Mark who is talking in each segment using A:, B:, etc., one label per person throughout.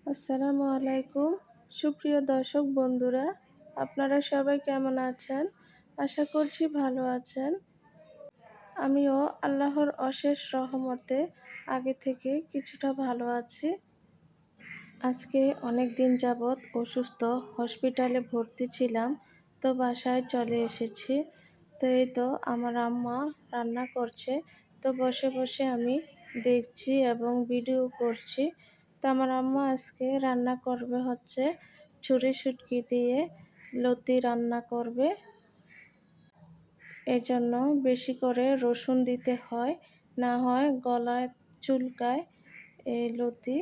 A: আসসালামু আলাইকুম। সুপ্রিয় দর্শক বন্ধুরা, আপনারা সবাই কেমন আছেন? আশা করছি ভালো আছেন। আমিও আল্লাহর অশেষ রহমতে আগে থেকে কিছুটা ভালো আছি। আজকে অনেক দিন যাবৎ অসুস্থ, হসপিটালে ভর্তি ছিলাম। তো বাসায় চলে এসেছি। তো এই তো আমার আম্মা রান্না করছে। তো বসে বসে আমি দেখছি এবং ভিডিও করছি। তো আমার আম্মা আজকে রান্না করবে হচ্ছে ছুরি শুটকি দিয়ে লতি রান্না করবে। এজন্য বেশি করে রসুন দিতে হয়, না হয় গলায় চুলকায় এই লতি।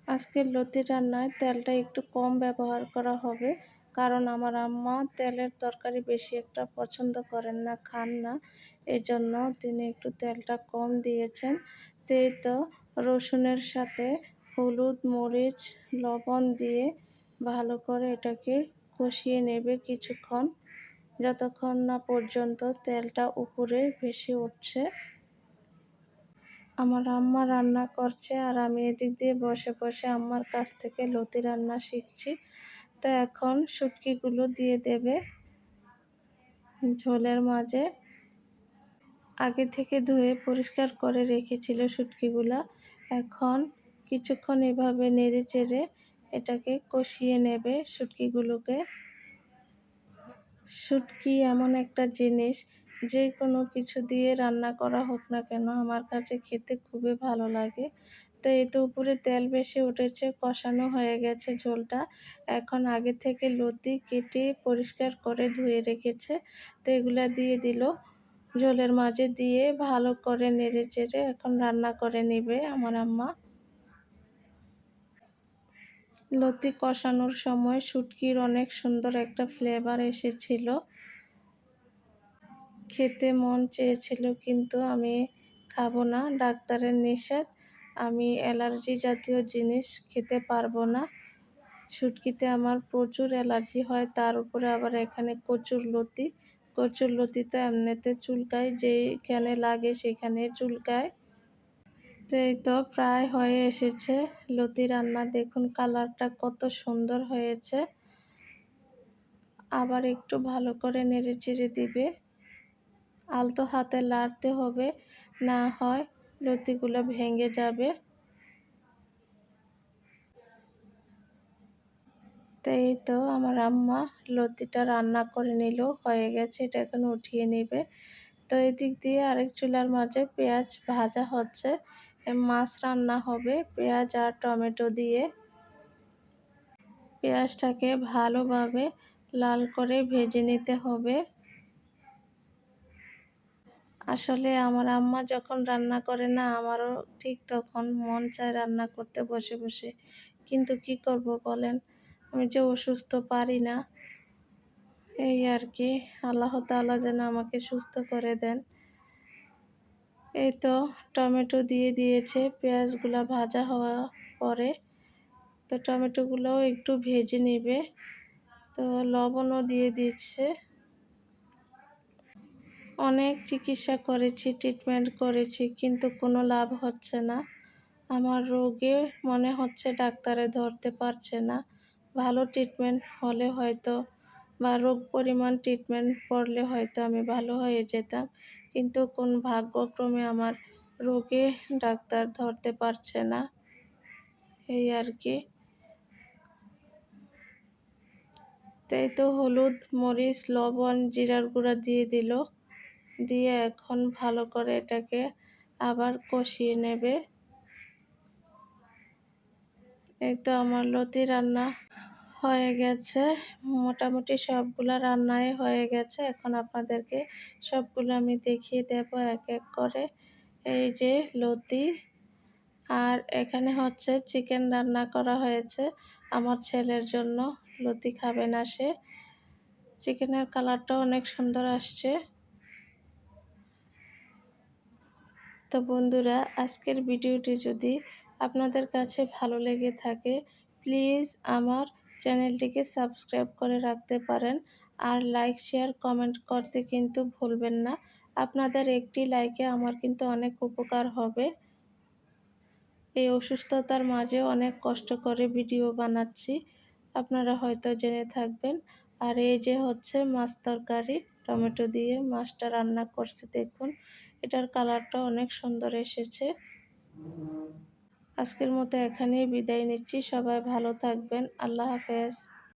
A: আজকের লতি রান্নায় তেলটা একটু কম ব্যবহার করা হবে, কারণ আমার আম্মা তেলের তরকারি বেশি একটা পছন্দ করেন না, খান না। এজন্য তিনি একটু তেলটা কম দিয়েছেন। তো এই তো রসুনের সাথে হলুদ, মরিচ, লবণ দিয়ে ভালো করে এটাকে কষিয়ে নেবে কিছুক্ষণ, যতক্ষণ না পর্যন্ত তেলটা উপরে ভেসে উঠছে। আমার আম্মা রান্না করছে আর আমি এদিক দিয়ে বসে বসে আম্মার কাছ থেকে লতি রান্না শিখছি। তো এখন শুটকিগুলো দিয়ে দেবে ঝোলের মাঝে। আগে থেকে ধুয়ে পরিষ্কার করে রেখেছিল শুটকিগুলা। এখন কিছুক্ষণ এভাবে নেড়ে চেড়ে এটাকে কষিয়ে নেবে শুটকিগুলোকে। শুটকি এমন একটা জিনিস, যে কোনো কিছু দিয়ে রান্না করা হোক না কেন আমার কাছে খেতে খুবই ভালো লাগে। তো এই তো উপরে তেল বেশি উঠেছে, কষানো হয়ে গেছে ঝোলটা। এখন আগে থেকে লতি কেটে পরিষ্কার করে ধুয়ে রেখেছে। তো এগুলা দিয়ে দিল ঝোলের মাঝে, দিয়ে ভালো করে নেড়ে চেড়ে এখন রান্না করে নেবে আমার আম্মা। লতি কষানোর সময় শুটকির অনেক সুন্দর একটা ফ্লেভার এসেছিল। খেতে মন চেয়েছিল, কিন্তু আমি খাবো না, ডাক্তারের নিষেধ। আমি অ্যালার্জি জাতীয় জিনিস খেতে পারবো না। শুটকিতে আমার প্রচুর অ্যালার্জি হয়, তার উপরে আবার এখানে কচুরলতি। কচুরলতি তো এমনিতে চুলকায়, যেখানে লাগে সেখানে চুলকায়। তো এই তো প্রায় হয়ে এসেছে লতি রান্না। দেখুন কালারটা কত সুন্দর হয়েছে। আবার একটু ভালো করে নেড়ে চেড়ে দিবে, আলতো হাতে নাড়তে হবে, না হয় লতিগুলো ভেঙে যাবে। তো এই তো আমার আম্মা লতিটা রান্না করে নিল, হয়ে গেছে, এটা এখন উঠিয়ে নেবে। তো এদিক দিয়ে আরেক চুলার মাঝে পেঁয়াজ ভাজা হচ্ছে। মাছ রান্না হবে পেঁয়াজ আর টমেটো দিয়ে। পেঁয়াজটাকে ভালোভাবে লাল করে ভেজে নিতে হবে। আসলে আমার আম্মা যখন রান্না করে না, আমারও ঠিক তখন মন চায় রান্না করতে বসে বসে, কিন্তু কি করব বলেন, আমি যে অসুস্থ, পারি না। এই আর কি, আল্লাহ তাআলা যেন আমাকে সুস্থ করে দেন। এই তো টমেটো দিয়ে দিয়েছে পেঁয়াজগুলা ভাজা হওয়া পরে। তো টমেটোগুলোও একটু ভেজে নেবে। তো লবণও দিয়ে দিচ্ছে। অনেক চিকিৎসা করেছি, ট্রিটমেন্ট করেছি, কিন্তু কোনো লাভ হচ্ছে না। আমার রোগে মনে হচ্ছে ডাক্তারে ধরতে পারছে না। ভালো ট্রিটমেন্ট হলে হয়তো, বা রোগ পরিমাণ ট্রিটমেন্ট পড়লে হয়তো আমি ভালো হয়ে যেতাম, কিন্তু কোন ভাগ্যক্রমে আমার রোগে ডাক্তার ধরতে পারছে না। এই আর কি। তাই তো হলুদ, মরিচ, লবণ, জিরার গুঁড়া দিয়ে দিল। দিয়ে এখন ভালো করে এটাকে আবার কষিয়ে নেবে। এই তো আমার লতি রান্না হয়ে গেছে। মোটামুটি সবগুলা রান্নাই হয়ে গেছে। এখন আপনাদেরকে সবগুলো আমি দেখিয়ে দেব এক এক করে। এই যে লতি, আর এখানে হচ্ছে চিকেন রান্না করা হয়েছে আমার ছেলের জন্য। লতি খাবে না সে। চিকেনের কালারটাও অনেক সুন্দর আসছে। তো বন্ধুরা, আজকের ভিডিওটি যদি আপনাদের কাছে ভালো লেগে থাকে, প্লিজ আমার চ্যানেলটিকে সাবস্ক্রাইব করে রাখতে পারেন। আর লাইক, শেয়ার, কমেন্ট করতে কিন্তু ভুলবেন না। আপনাদের একটি লাইকে আমার কিন্তু অনেক উপকার হবে। এই অসুস্থতার মাঝে অনেক কষ্ট করে ভিডিও বানাচ্ছি, আপনারা হয়তো জেনে থাকবেন। আর এই যে হচ্ছে মাছ তরকারি, টমেটো দিয়ে মাছটা রান্না করছি, দেখুন এটার কালারটা অনেক সুন্দর এসেছে। আজকের মতো এখানেই বিদায় নিচ্ছি, সবাই ভালো থাকবেন, আল্লাহ হাফেজ।